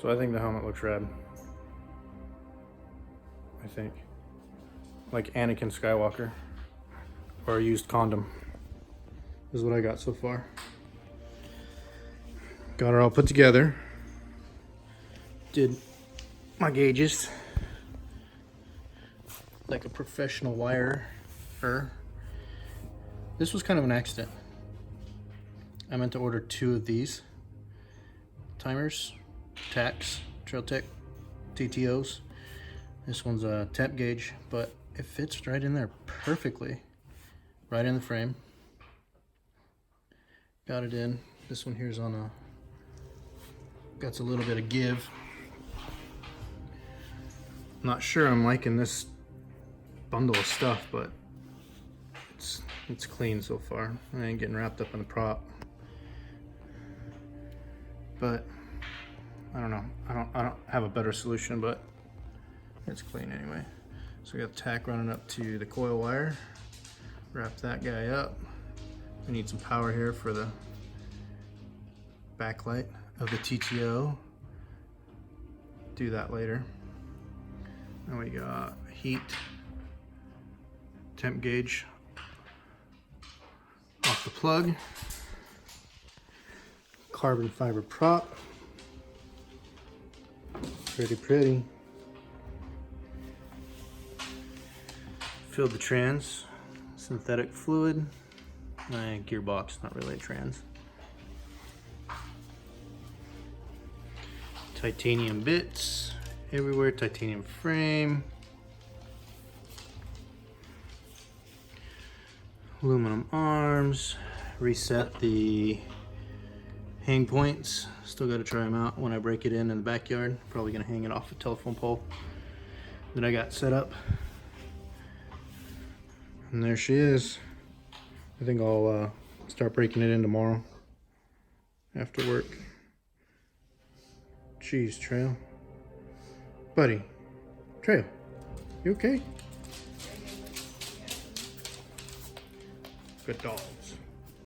So I think the helmet looks rad. I think. Like Anakin Skywalker. Or a used condom. This is what I got so far. Got it all put together. Did my gauges like a professional wirer. This was kind of an accident. I meant to order 2 of these timers, Tachs, Trail Tech TTOs. This one's a Temp gauge, but it fits right in there perfectly, right in the frame. Got it in. This one here's on a, got a little bit of give. Not sure I'm liking this bundle of stuff, but it's clean so far. I ain't getting wrapped up in the prop. But I don't know. I don't have a better solution, but it's clean anyway. So we got the tack running up to the coil wire. Wrap that guy up. We need some power here for the backlight of the TTO. Do that later. And we got heat temp gauge off the plug. Carbon fiber prop. Pretty. Filled the trans, synthetic fluid. Gearbox, not really a trans. Titanium bits everywhere, titanium frame. Aluminum arms. Reset the hang points. Still got to try them out when I break it in the backyard. Probably gonna hang it off a telephone pole that I got set up. And there she is. I think I'll start breaking it in tomorrow after work. Jeez, Trail. Buddy. Trail, you okay? Good dog.